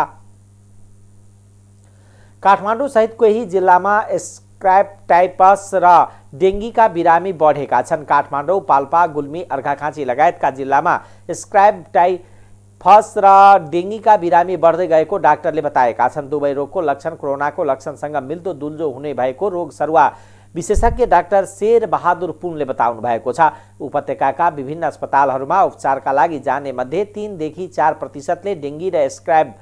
काठमाडौँ सहित केही जिल्लामा स्क्रैब टाइफस र डेङ्गीका बिरामी बढेका छन्। काठमाडौँ, पाल्पा, गुल्मी, अर्घाखाँची लगायतका जिल्लामा स्क्रैब टाइफस र डेङ्गीका बिरामी बढ्दै गएको डाक्टरले बताएका छन्। दुवै रोगको लक्षण कोरोनाको लक्षणसँग मिल्दोजुल्दो हुने भएको रोग सरुवा विशेषज्ञ डाक्टर शेर बहादुर पुनले बताउनु भएको छ। उपत्यकाका विभिन्न अस्पतालहरूमा उपचारका लागि जाने मध्ये 3 देखि 4% डेङ्गी र स्क्रैब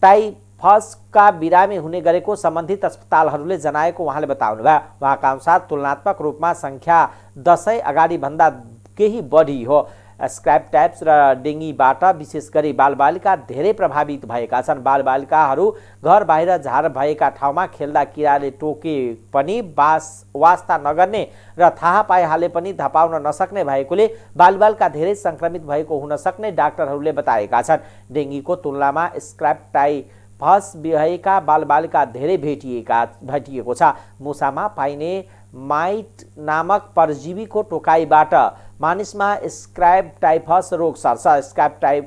टाइफसका बिरामी हुने गरेको सम्बन्धित अस्पतालहरूले जनाएको उहाँले बताउनुभयो। उहाँका अनुसार तुलनात्मक रूपमा सङ्ख्या 10 अगाडि भन्दा केही बढी हो। स्क्रैब टाइफस र डेङ्गीबाट विशेष गरी बालबालिका धेरै प्रभावित भएका छन्। बालबालिकाहरू घर बाहिर झार भएका ठाउँमा खेल्दा किराले टोके पनि वास्ता नगर्ने र थाहा पाइहाले पनि धपाउन नसक्ने भएकोले बालबालिका धेरै सङ्क्रमित भएको हुन सक्ने डाक्टरहरूले बताएका छन्। डेङ्गीको तुलनामा स्क्रैब टाइफस भएका बालबालिका धेरै भेटिएको छ। मुसामा पाइने माइट नामक परजीवीको टोकाइबाट मानिसमा स्क्रैब टाइफस रोग सर्छ। स्क्रैब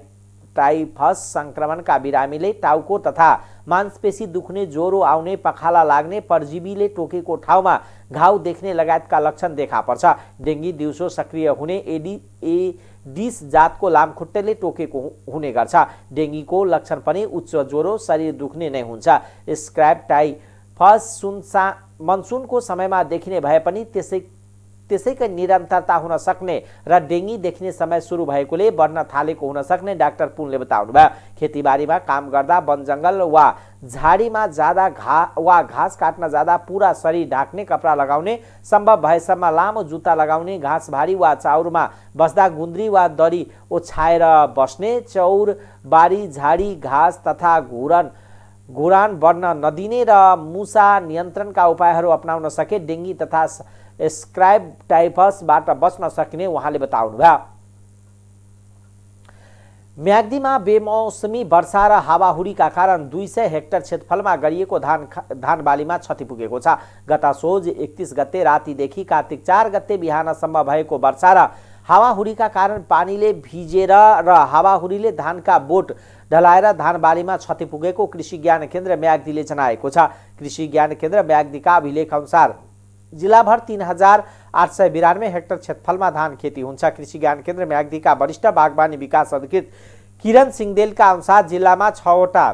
टाइफस संक्रमणका बिरामीले टाउको तथा मांसपेशी दुख्ने, ज्वरो आउने, पखाला लाग्ने, परजीवीले टोकेको ठाउँमा घाउ देख्ने लगायतका लक्षण देखा पर्छ। डेङ्गी दिउँसो सक्रिय हुने एडिस जातको लामखुट्टेले टोकेको हुने गर्छ। डेङ्गीको लक्षण पनि उच्च ज्वरो, शरीर दुख्ने नै हुन्छ। स्क्रैब टाइफस मनसुनको समयमा देखिने भए पनि त्यसैकै निरन्तरता हुन सक्ने र डेङ्गी देखिने समय सुरु भएकोले बढ्न थालेको हुन सक्ने डाक्टर पुनले बताउनुभयो। खेतीबारीमा काम गर्दा, वन जङ्गल वा झाडीमा जाँदा वा घाँस काट्न जाँदा पुरा शरीर ढाक्ने कपडा लगाउने, सम्भव भएसम्म लामो जुत्ता लगाउने, घाँसबारी वा चाउरमा बस्दा गुन्द्री वा दरी ओछ्याएर बस्ने, चौर, बारी, झाडी, घाँस तथा घुरान बढ्न नदिने र मुसा नियन्त्रणका उपायहरू अपनाउन सके डेङ्गी तथा स्क्रैब टाइफसबाट बच्न सकिने उहाँले बताउनुभयो। म्याग्दीमा बेमौसमी वर्षा र हावाहुरीका कारण 200 हेक्टर क्षेत्रफलमा गरिएको धान बालीमा क्षति पुगेको छ। गत असोज 31 गते रातिदेखि कार्तिक 4 गते बिहानसम्म भएको वर्षा र हावाहुरीका कारण पानीले भिजेर र हावाहुरीले धानका बोट ढलाएर धान बालीमा क्षति पुगेको कृषि ज्ञान केन्द्र म्याग्दीले जनाएको छ। कृषि ज्ञान केन्द्र म्याग्दीका अभिलेख अनुसार जिल्लाभर 3892 हेक्टर क्षेत्रफलमा धान खेती हुन्छ। कृषि ज्ञान केन्द्र म्याग्दीका वरिष्ठ बागवानी विकास अधिकृत किरण सिंहदेलका अनुसार जिल्लामा 6वटा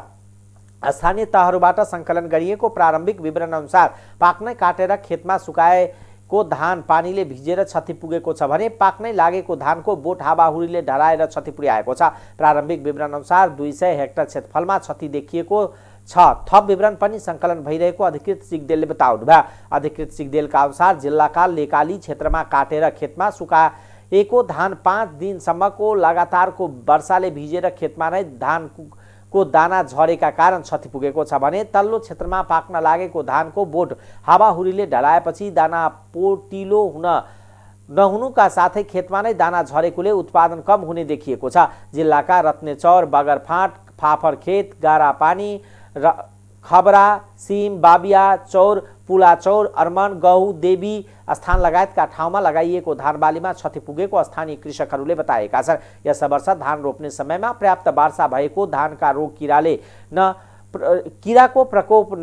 स्थानीय तहहरूबाट सङ्कलन गरिएको प्रारम्भिक विवरण अनुसार पाक्नै काटेर खेतमा सुकाएको धान पानीले भिजेर क्षति पुगेको छ भने पाक्नै लागेको धानको बोट हावाहुरीले ढलाएर क्षति पुर्याएको छ। प्रारम्भिक विवरण अनुसार 200 हेक्टर क्षेत्रफलमा क्षति देखिएको छ। थप विवरण पनि सङ्कलन भइरहेको अधिकृत सिगदेलले बताउनुभयो। अधिकृत सिगदेलका अनुसार जिल्लाका लेकाली क्षेत्रमा काटेर खेतमा सुकाएको धान 5 दिनसम्मको लगातारको वर्षाले भिजेर खेतमा नै धानको दाना झरेका कारण क्षति पुगेको छ भने तल्लो क्षेत्रमा पाक्न लागेको धानको बोट हावाहुरीले ढलाएपछि दाना पोटिलो नहुनुका साथै खेतमा नै दाना झरेकोले उत्पादन कम हुने देखिएको छ। जिल्लाका रत्नेचौर, बगरफाँट, फाफरखेत, गारापानी, खबरा, सिम, बाबिया चौर, पुलाचौर, अर्मन, गहु, देवी स्थान लगायतका ठाउँमा लगाइएको धान बालीमा क्षति पुगेको स्थानीय कृषकहरूले बताएका छन्। यस वर्ष धान रोप्ने समयमा पर्याप्त वर्षा भएको धानका रोग किराको प्रकोप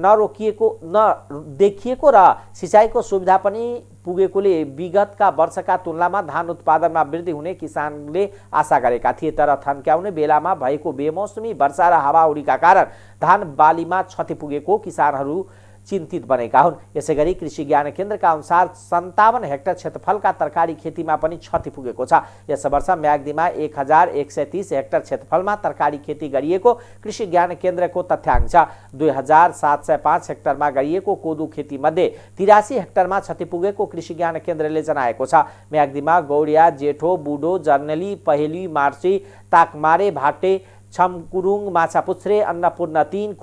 देखिएको र सिँचाइको सुविधा पनि पुगेकोले विगतका वर्षका तुलनामा धान उत्पादनमा वृद्धि हुने किसानले आशा गरेका थिए। तर थन्क्याउने बेलामा भएको बेमौसमी वर्षा र हावाहुरीका कारण धान बालीमा क्षति पुगेको किसानहरू चिन्तित बनेका हुन्। यसैगरी कृषि ज्ञान केन्द्रका अनुसार 57 हेक्टर क्षेत्रफलका तरकारी खेतीमा पनि क्षति पुगेको छ। यस वर्ष म्याग्दीमा 1130 हेक्टर क्षेत्रफलमा तरकारी खेती गरिएको कृषि ज्ञान केन्द्रको तथ्याङ्क छ। 2705 हेक्टरमा गरिएको कोदो खेती मध्ये 83 हेक्टरमा क्षति पुगेको कृषि ज्ञान केन्द्रले जनाएको छ। म्याग्दीमा गौडिया, जेठो, बुढो, जर्नेली, पहेली, मार्सी, ताकमारे, भाटे, छमकुरुङ, माछापुच्छ्रे, अन्नपूर्ण 3,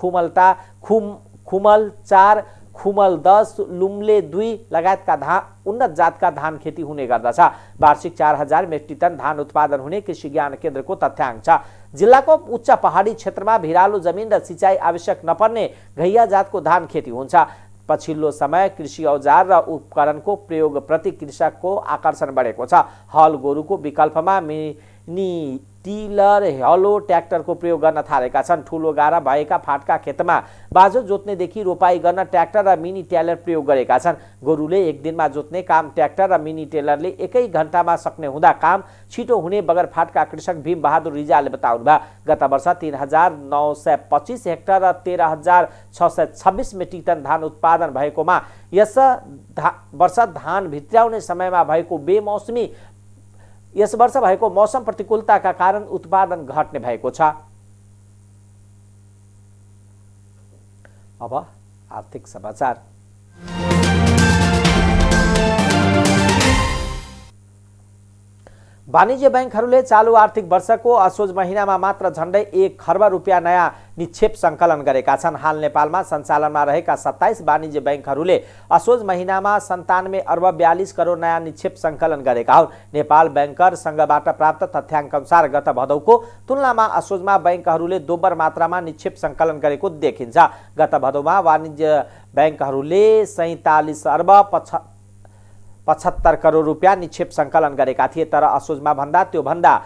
खुमल 4, खुमल 10, लुम्ले 2 लगायतका उन्नत जातका धान खेती हुने गर्दछ। वार्षिक 4000 मेट्रिक टन धान उत्पादन हुने कृषि ज्ञान केन्द्रको तथ्याङ्क छ। जिल्लाको उच्च पहाडी क्षेत्रमा भिरालो जमिन र सिँचाइ आवश्यक नपर्ने घैया जातको धान खेती हुन्छ। पछिल्लो समय कृषि औजार र उपकरणको प्रयोगप्रति कृषकको आकर्षण बढेको छ। हल गोरुको विकल्पमा मिनी टिलर, हलो, ट्र्याक्टरको प्रयोग गर्न थालेका छन्। ठुलो गारा भएका फाटका खेतमा बाजो जोत्नेदेखि रोपाई गर्न ट्र्याक्टर र मिनी टेलर प्रयोग गरेका छन्। गोरुले एक दिनमा जोत्ने काम ट्र्याक्टर र मिनी टेलरले एकै घण्टामा सक्ने हुँदा काम छिटो हुने बगरफाटका कृषक भीम बहादुर रिजालले बताउनुभयो। गत वर्ष 3925 हेक्टर र 13626 मेट्रिक टन धान उत्पादन भएकोमा यस वर्ष धान भित्र्याउने समयमा यस वर्ष भएको मौसम प्रतिकूलताका कारण उत्पादन घट्ने भएको छ। अब आर्थिक समाचार। वाणिज्य बैंकहरूले चालू आर्थिक वर्षको असोज महिनामा मात्र झण्डै 1 खर्ब रुपियाँ नयाँ निक्षेप सङ्कलन गरेका छन्। हाल नेपालमा सञ्चालनमा रहेका 27 वाणिज्य बैंकहरूले असोज महिनामा 97 अर्ब 42 करोड नयाँ निक्षेप सङ्कलन गरेका हुन्। नेपाल बैंकर संघबाट प्राप्त तथ्याङ्क अनुसार गत भदौको तुलनामा असोजमा बैंकहरूले दोब्बर मात्रामा निक्षेप सङ्कलन गरेको देखिन्छ। गत भदौमा वाणिज्य बैंकहरूले 47 अर्ब 75 करोड रुपियाँ निक्षेप सङ्कलन गरेका थिए। तर असोजमा त्योभन्दा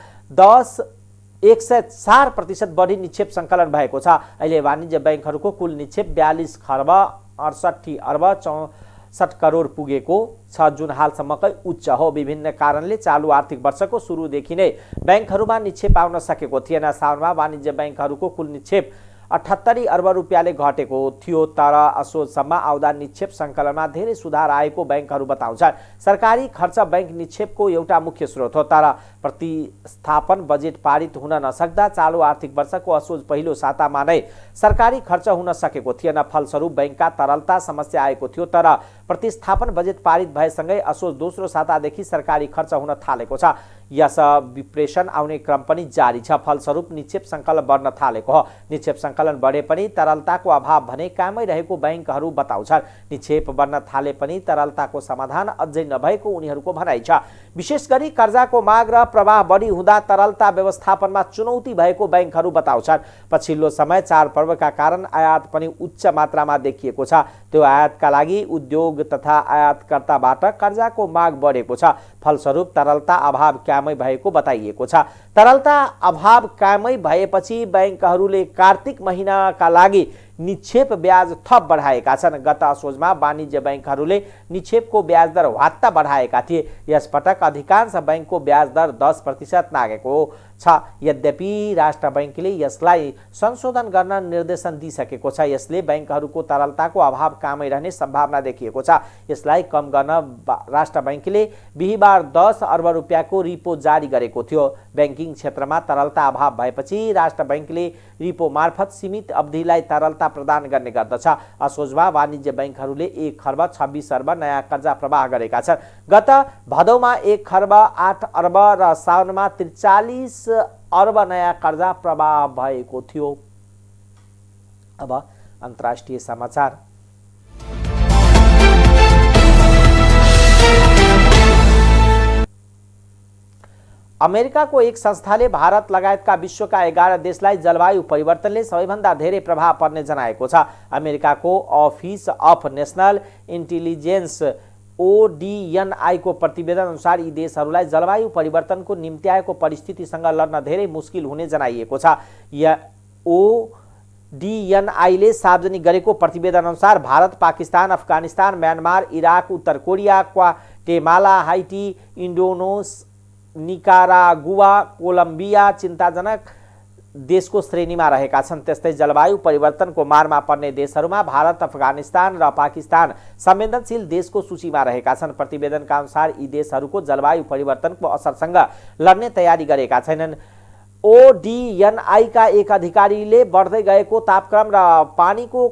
104% बढी निक्षेप सङ्कलन भएको छ। अहिले वाणिज्य बैंकहरूको कुल निक्षेप 42 खर्ब 68 अर्ब 64 करोड पुगेको छ, जुन हालसम्मकै उच्च हो। विभिन्न कारणले चालू आर्थिक वर्षको सुरुदेखि नै बैंकहरूमा निक्षेप आउन सकेको थिएन। साउनमा वाणिज्य बैंकहरूको कुल निक्षेप 78 अर्ब रुपियाँले घटेको थियो। तर असोजसम्म आउँदा निक्षेप सङ्कलनमा धेरै सुधार आएको बैंकहरू बताउँछन्। सरकारी खर्च बैंक निक्षेपको एउटा मुख्य स्रोत हो, तर प्रतिस्थापन बजेट पारित हुन नसक्दा चालू आर्थिक वर्षको असोज पहिलो सातामा नै सरकारी खर्च हुन सकेको थिएन। फलस्वरूप बैंकका तरलता समस्या आएको थियो। तर प्रतिस्थापन बजेट पारित भएसँगै असोज दोस्रो सातादेखि सरकारी खर्च हुन थालेको छ। यस विप्रेषण आउने क्रम पनि जारी छ। फलस्वरूप निक्षेप सङ्कलन बढ्न थालेको हो। निक्षेप सङ्कलन बढे पनि तरलताको अभाव भने कामै रहेको बैंकहरू बताउँछन्। निक्षेप बढ्न थाले पनि तरलताको समाधान अझै नभएको उनीहरूको भनाइ छ। विशेष गरी कर्जाको माग र प्रवाह बढी हुँदा तरलता व्यवस्थापनमा चुनौती भएको बैंकहरू बताउँछन्। पछिल्लो समय चाडपर्वका कारण आयात पनि उच्च मात्रामा देखिएको छ। त्यो आयातका लागि उद्योग तथा आयातकर्ताबाट कर्जाको माग बढेको छ। फलस्वरूप तरलता अभाव कामै भएको बताइएको छ। तरलता अभाव कामै भएपछि बैंकहरूले कार्तिक महिनाका लागि निक्षेप ब्याज थप बढाएका छन्। गत असोजमा वाणिज्य बैंकहरूले निक्षेपको ब्याज दर ह्वात्त बढाएका थिए। यसपटक अधिकांश बैंकको ब्याज दर 10% नागेको छ। यद्यपि राष्ट्र बैंकले यसलाई संशोधन गर्न निर्देशन दिइसकेको छ। यसले बैंकहरूको तरलताको अभाव कामै रहने सम्भावना देखिएको छ। यसलाई कम गर्न राष्ट्र बैंकले बिहिबार 10 अर्ब रुपियाँको रिपो जारी गरेको थियो। बैंकिङ क्षेत्रमा तरलता अभाव भएपछि राष्ट्र बैंकले रिपो मार्फत सीमित अवधिलाई तरलता प्रदान गर्ने गर्दछ। असोजमा वाणिज्य बैंकहरूले 1 खर्ब 26 अर्ब नयाँ कर्जा प्रवाह गरेका छन्। गत भदौमा 1 खर्ब 8 अर्ब र साउनमा 43 अर्ब नयाँ कर्जा प्रवाह भएको थियो। अब अन्तर्राष्ट्रिय समाचार। अमेरिकाको एक संस्थाले भारत लगायतका विश्वका 11 देशलाई जलवायु परिवर्तनले सबैभन्दा धेरै प्रभाव पर्ने जनाएको छ। अमेरिकाको office of national intelligence ODNI को प्रतिवेदन अनुसार यी देशहरूलाई जलवायु परिवर्तनको निम्ति आएको परिस्थितिसँग लड्न धेरै मुस्किल हुने जनाइएको छ। ODNI ले सार्वजनिक गरेको प्रतिवेदन अनुसार भारत, पाकिस्तान, अफगानिस्तान, म्यानमार, इराक, उत्तर Korea, Guatemala, Haiti, Indonesia, Nicaragua, Colombia चिन्ताजनक देशको श्रेणीमा रहेका छन्। त्यस्तै जलवायु परिवर्तनको मारमा पर्ने देशहरूमा भारत, अफगानिस्तान र पाकिस्तान संवेदनशील देशको सूचीमा रहेका छन्। प्रतिवेदनका अनुसार यी देशहरूको जलवायु परिवर्तनको असरसँग लड्ने तयारी गरेका छैनन्। ODNI का एक अधिकारीले बढ्दै गएको तापक्रम र पानीको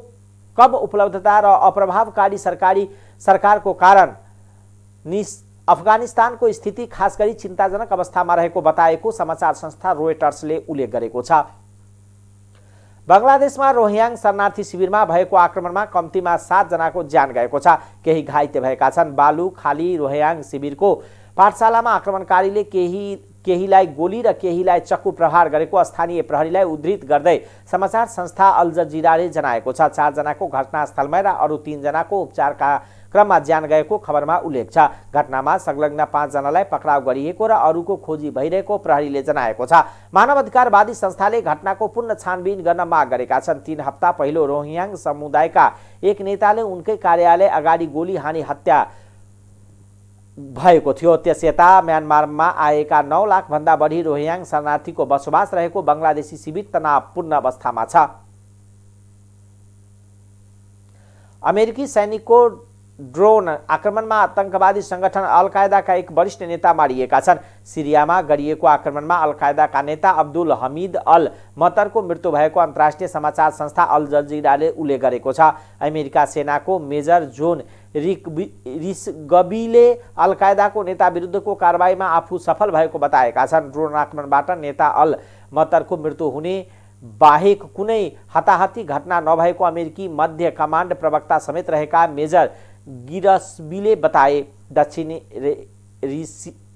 कम उपलब्धता र अप्रभावकारी सरकारको कारण अफगानिस्तानको स्थिति खास गरी चिन्ताजनक अवस्थामा रहेको बताएको समाचार संस्था रोयटर्सले उल्लेख गरेको छ। बंगलादेशमा रोहिङ्ग्या शरणार्थी शिविरमा भएको आक्रमणमा कम्तीमा 7 जनाको ज्यान गएको छ। केही घाइते भएका छन्। बालुखाली रोहिङ्ग्या शिविरको पाठशालामा आक्रमणकारीले केहीलाई गोली र केहीलाई चक्कु प्रहार गरेको स्थानीय प्रहरीलाई उद्धृत गर्दै समाचार संस्था अल जजिराले जनाएको छ। 4 जनाको घटनास्थलमै र अरू 3 जनाको उपचारका क्रममा ज्यान गएको खबरमा उल्लेख छ। घटनामा संलग्न 5 जनालाई पक्राउ गरिएको र अरूको खोजी भइरहेको प्रहरीले जनाएको छ। मानवाधिकारवादी संस्थाले घटनाको पुनः छानबिन गर्न माग गरेका छन्। 3 हप्ता पहिलो रोहिङ्ग्या समुदायका एक नेताले उनकै कार्यालय अगाडि गोली हानी हत्या भएको थियो। त्यसयता म्यानमारमा आएका 9 लाख भन्दा बढी रोहिङ्ग्या शरणार्थीको बसोबास रहेको बंगलादेशी शिविर तनावपूर्ण अवस्थामा छ। अमेरिकी सैनिकको ड्रोन आक्रमणमा आतंकवादी संगठन अल कायदाका एक वरिष्ठ नेता मारिएका छन्। सिरियामा गरिएको आक्रमणमा अल कायदाका नेता अब्दुल हमिद अल मतरको मृत्यु भएको अन्तर्राष्ट्रिय समाचार संस्था अल जजिराले उल्लेख गरेको छ। अमेरिका सेनाको मेजर जोन रिसगबीले अल कायदाको नेता विरुद्धको कारबाहीमा आफू सफल भएको बताएका छन्। ड्रोन आक्रमणबाट नेता अल मतरको मृत्यु हुने बाहेक कुनै हताहती घटना नभएको अमेरिकी मध्य कमान्ड प्रवक्ता समेत रहेका मेजर गिरसबीले बताए।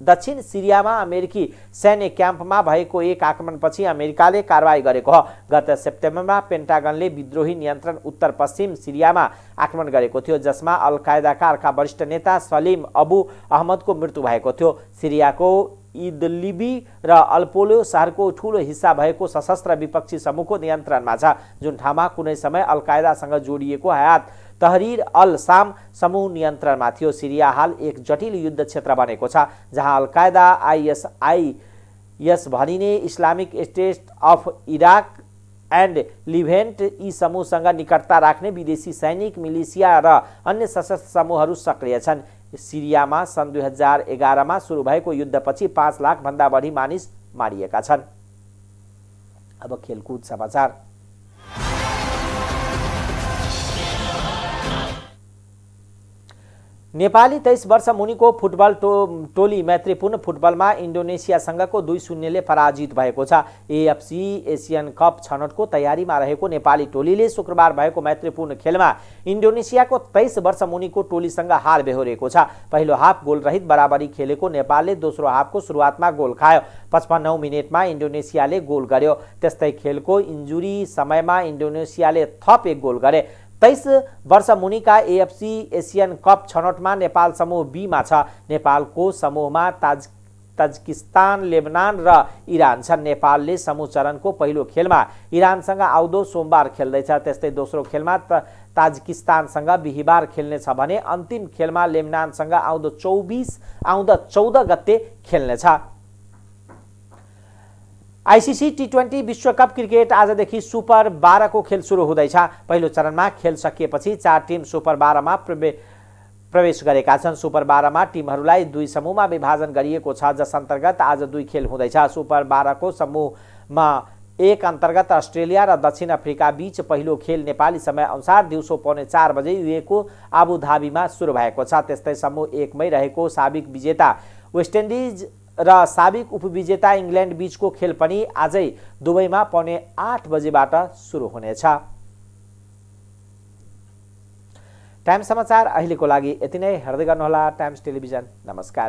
दक्षिण सिरियामा अमेरिकी सैन्य क्याम्पमा भएको एक आक्रमणपछि अमेरिकाले कारवाही गरेको हो। गत सेप्टेम्बरमा पेन्टागनले विद्रोही नियन्त्रण उत्तर पश्चिम सिरियामा आक्रमण गरेको थियो, जसमा अल कायदाका अर्का वरिष्ठ नेता सलिम अबु अहमदको मृत्यु भएको थियो। सिरियाको इदलिबी र अल्पोलो शहरको ठूलो हिस्सा भएको सशस्त्र विपक्षी समूहको नियन्त्रणमा छ, जुन ठाउँमा कुनै समय अल कायदासँग जोडिएको हयात तहरीर अल शाम समूह नियन्त्रणमा थियो। सिरिया हाल एक जटिल युद्ध क्षेत्र बनेको छ, जहाँ अल कायदा, ISIS भनिने Islamic State of Iraq and Levant यी समूहसँग निकटता राख्ने विदेशी सैनिक, मिलिसिया र अन्य सशस्त्र समूहहरू सक्रिय छन्। सिरियामा सन् 2011 मा सुरु भएको युद्धपछि 5 लाख भन्दा बढी मानिस मारिएका छन्। अब खेलकुद समाचार। नेपाली 23 वर्ष मुनिको फुटबल टोली मैत्रीपूर्ण फुटबलमा इन्डोनेसियासँगको 2-0 पराजित भएको छ। एएफसी एसियन कप छनौटको तयारीमा रहेको नेपाली टोलीले शुक्रबार भएको मैत्रीपूर्ण खेलमा इन्डोनेसियाको 23 वर्ष मुनिको टोलीसँग हार बेहोरेको छ। पहिलो हाफ गोलरहित बराबरी खेलेको नेपालले दोस्रो हाफको सुरुवातमा गोल खायो। 55औं मिनेटमा इन्डोनेसियाले गोल गर्यो। त्यस्तै खेलको इन्जुरी समयमा इन्डोनेसियाले थप एक गोल गरे। 23 वर्ष मुनिका एएफसी एसियन कप छनौटमा नेपाल समूह बीमा छ। नेपालको समूहमा ताजिकिस्तान, लेबनान र इरान छन्। नेपालले समूह चरणको पहिलो खेलमा इरानसँग आउँदो सोमबार खेल्दैछ। त्यस्तै दोस्रो खेलमा ताजिकिस्तानसँग बिहिबार खेल्नेछ भने अन्तिम खेलमा लेबनानसँग आउँदो 14 गते खेल्नेछ। आईसीसी टी20 विश्वकप क्रिकेट आजदेखि सुपर 12 को खेल सुरु हुँदैछ। पहिलो चरणमा खेल सकिएपछि 4 टिम सुपर 12 मा प्रवेश गरेका छन्। सुपर 12 मा टिमहरूलाई 2 समूहमा विभाजन गरिएको छ, जस अन्तर्गत आज 2 खेल हुँदैछ। सुपर 12 को समूहमा 1 अन्तर्गत अस्ट्रेलिया र दक्षिण अफ्रिका बीच पहिलो खेल नेपाली समय अनुसार दिउँसो 4:45 बजे युएको आबुधाबीमा सुरु भएको छ। त्यस्तै समूह 1 मै रहेको साबिक विजेता वेस्ट इन्डिज र साबिक उपविजेता इङ्ल्यान्ड बीचको खेल पनि आजै दुबईमा 8:15 बजेबाट सुरु हुनेछ। टाइम्स समाचार अहिलेको लागि यति नै। हेर्दै गर्नुहोला टाइम्स टेलिभिजन। नमस्कार।